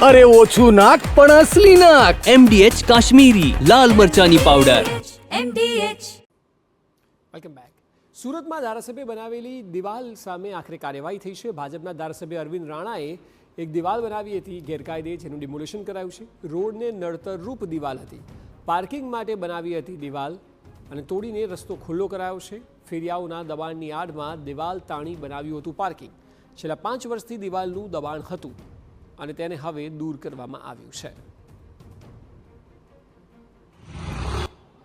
અરે ઓછું નાક પણ અસલી નાક. MDH કાશ્મીરી લાલ મરચાની પાવડર. MDH. Welcome back. સુરતમાં ધારાસભ્ય બનાવેલી દિવાલ સામે આખરે કાર્યવાહી થઈ છે. ભાજપના ધારાસભ્ય અરવિંદ રાણાએ એક દિવાલ બનાવી હતી ગેરકાયદે, જેનું ડિમોલિશન કરાયું છે. રોડને નડતરરૂપ દિવાલ હતી, પાર્કિંગ માટે બનાવી હતી દિવાલ, અને તોડીને રસ્તો ખુલ્લો કરાયો છે. ફેરિયાઓના દબાણની આડમાં દિવાલ તાણી બનાવ્યું હતું પાર્કિંગ. છેલ્લા 5 વર્ષથી દિવાલનું દબાણ હતું અને તેને હવે દૂર કરવામાં આવ્યું છે.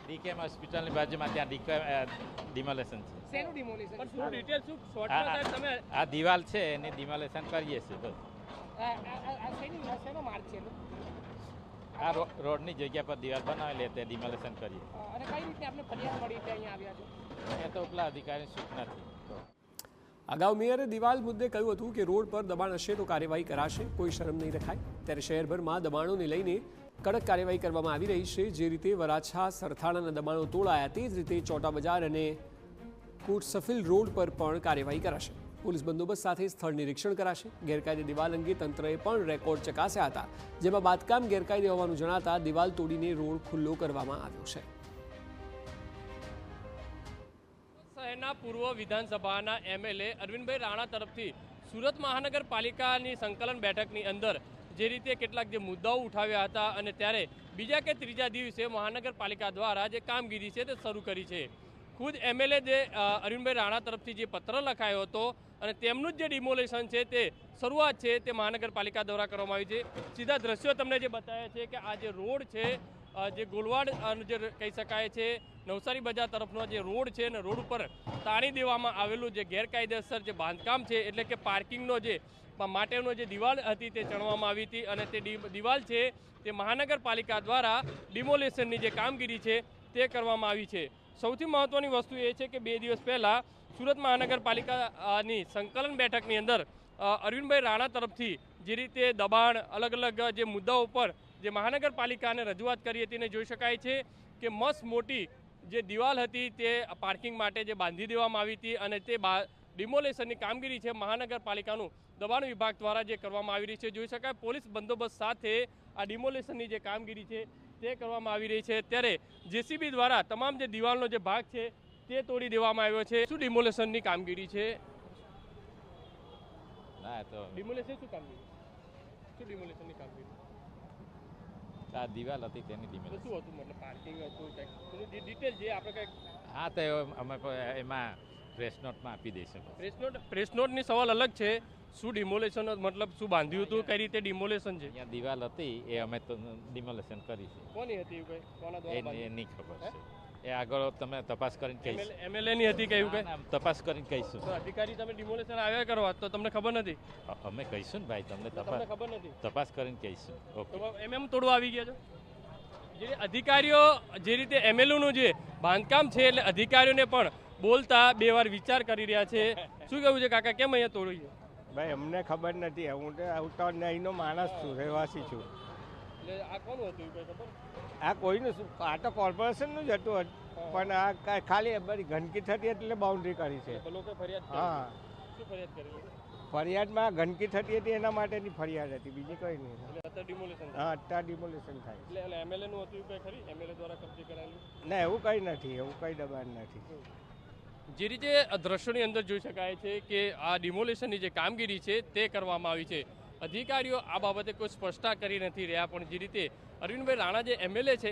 ડીકેએમ હોસ્પિટલની બાજુમાં ત્યાં ડિમોલેશન છે. શેનું ડિમોલિશન? પણ શું ડિટેલ શું શોર્ટમાં સાહેબ તમે આ દિવાલ છે એને ડિમોલેશન કરીએ છીએ બસ. શેનો માર્ગ છે આ રોડની જગ્યા પર દિવાલ બનાવેલી તે ડિમોલેશન કરીએ. અને કઈ રીતે આપણે ફરિયાદ મળી એટલે અહીંયા આવ્યા છો? એ તો ઉપલા અધિકારીની સૂચનાથી. અગાઉ મેયરે દિવાલ મુદ્દે કહ્યું હતું કે રોડ પર દબાણ હશે તો કાર્યવાહી કરાશે, કોઈ શરમ નહીં રખાય. ત્યારે શહેરભરમાં દબાણોને લઈને કડક કાર્યવાહી કરવામાં આવી રહી છે. જે રીતે વરાછા સરથાણાના દબાણો તોડાયા, તે જ રીતે ચોટા બજાર અને કોટ સફિલ રોડ પર પણ કાર્યવાહી કરાશે. પોલીસ બંદોબસ્ત સાથે સ્થળ નિરીક્ષણ કરાશે. ગેરકાયદે દિવાલ અંગે તંત્રએ પણ રેકોર્ડ ચકાસ્યા હતા, જેમાં બાંધકામ ગેરકાયદે હોવાનું જણાતા દિવાલ તોડીને રોડ ખુલ્લો કરવામાં આવ્યો છે. શહેરના પૂર્વ વિધાનસભાના MLA અરવિંદભાઈ રાણા તરફથી સુરત મહાનગરપાલિકાની સંકલન બેઠકની અંદર જે રીતે કેટલાક જે મુદ્દાઓ ઉઠાવ્યા હતા, અને ત્યારે બીજા કે ત્રીજા દિવસે મહાનગરપાલિકા દ્વારા જે કામગીરી છે તે શરૂ કરી છે. ખુદ MLA જે અરવિંદભાઈ રાણા તરફથી જે પત્ર લખાયો હતો અને તેમનું જ જે ડિમોલેશન છે તે શરૂઆત છે તે મહાનગરપાલિકા દ્વારા કરવામાં આવી છે. સીધા દ્રશ્યો તમને જે બતાવ્યા છે કે આ જે રોડ છે, જે ગોલવાડ જે કહી શકાય છે, નવસારી બજાર તરફનો જે રોડ છે અને રોડ ઉપર તાણી દેવામાં આવેલું જે ગેરકાયદેસર જે બાંધકામ છે, એટલે કે પાર્કિંગનો જે માટેનો જે દિવાલ હતી તે ચણવામાં આવી હતી, અને તે દિવાલ છે તે મહાનગરપાલિકા દ્વારા ડિમોલેશનની જે કામગીરી છે તે કરવામાં આવી છે. સૌથી મહત્ત્વની વસ્તુ એ છે કે 2 દિવસ પહેલાં સુરત મહાનગરપાલિકાની સંકલન બેઠકની અંદર અરવિંદભાઈ રાણા તરફથી જે રીતે દબાણ, અલગ અલગ જે મુદ્દાઓ પર જે મહાનગરપાલિકાને રજૂઆત કરી હતી, ને જોઈ શકાય છે કે મસ્ત મોટી જે દિવાલ હતી તે પાર્કિંગ માટે જે બાંધી દેવામાં આવી હતી, અને તે ડિમોલેશનની કામગીરી છે મહાનગરપાલિકાનું દબાણ વિભાગ દ્વારા જે કરવામાં આવી રહી છે. જોઈ શકાય પોલીસ બંદોબસ્ત સાથે આ ડિમોલેશનની જે કામગીરી છે તે કરવામાં આવી રહી છે. ત્યારે JCB દ્વારા તમામ જે દિવાલનો જે ભાગ છે તે તોડી દેવામાં આવ્યો છે. શું ડિમોલેશનની કામગીરી છે? ના તો ડિમોલેશન શું કામગીરી? શું ડિમોલેશનની કામગીરી? આ દિવાલ હતી તેની તો ડિમોલેશન. શું હતું? મતલબ પાર્કિંગ હતું, કંઈક ડિટેલ જે આપણે કંઈક હા તો અમે એમાં પ્રેસ નોટમાં આપી દઈશું. પ્રેસ નોટની સવાલ અલગ છે. શું ડિમોલેશન મતલબ શું બાંધ્યું હતું, કઈ રીતે ડિમોલેશન છે? અહીંયા દિવાલ હતી એ અમે તો ડિમોલેશન કરી છે. કોની હતી એવું કઈ? કોના દ્વારા એ નહીં ખબર છે. એ આગળ તમે તપાસ કરીને કહીશું. MLA ની હતી કઈ એવું કઈ? તપાસ કરીને કહીશું. તો અધિકારી તમે ડિમોલેશન આવ્યા કરવા તો તમને ખબર નથી? અમે કહીશું ને ભાઈ, તમને તમને ખબર નથી તપાસ કરીને કહીશું. ઓકે. તો એમ તોડવા આવી ગયા છો? જે અધિકારીઓ જે રીતે MLA નું જે બાંધકામ છે, એટલે અધિકારીઓને પણ બોલતા 2 વાર વિચાર કરી રહ્યા છે. શું કહેવું છે કાકા, કેમ અહીંયા તોડ્યું છે? ભાઈ અમને ખબર નથી. હું તો અહીંનો માણસ છું, રહેવાસી છું. એટલે આ કોનું હતું કઈ ખબર? આ કોઈનું આ તો કોર્પોરેશનનું જ હતું, પણ આ ખાલી બધી ગંદકી થતી એટલે બાઉન્ડ્રી કરી છે. લોકો ફરિયાદ કરી? હા. શું ફરિયાદ કરી? ફરિયાદમાં ગંદકી થતી હતી એના માટેની ફરિયાદ હતી, બીજી કંઈ નહીં. એટલે અત્યારે ડિમોલેશન હા, અત્યારે ડિમોલેશન થાય. એટલે MLA નું હતું કઈ ખરી? MLA દ્વારા કબજે કરાયેલું? ના, એવું કંઈ નથી, એવું કંઈ દબાણ નથી. જે રીતે દ્રશ્યોની અંદર જોઈ શકાય છે કે આ ડિમોલેશનની જે કામગીરી છે તે કરવામાં આવી છે. અધિકારીઓ આ બાબતે કોઈ સ્પષ્ટતા કરી નથી રહ્યા, પણ જે રીતે અરવિંદભાઈ રાણા જે MLA છે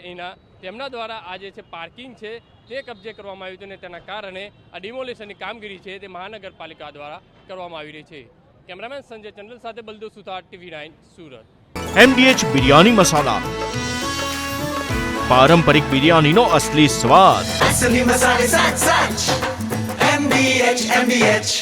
તેમના દ્વારા આ જે છે પાર્કિંગ છે તે કબજે કરવામાં આવ્યું હતું, અને તેના કારણે આ ડિમોલેશનની કામગીરી છે તે મહાનગરપાલિકા દ્વારા કરવામાં આવી રહી છે. કેમેરામેન સંજય ચંડલ સાથે બલદેવ સુથાર, TV9 સુરત. MDH બિરયાની મસાલા, પારંપરિક બિરયાનીનો અસલી સ્વાદ. MDH.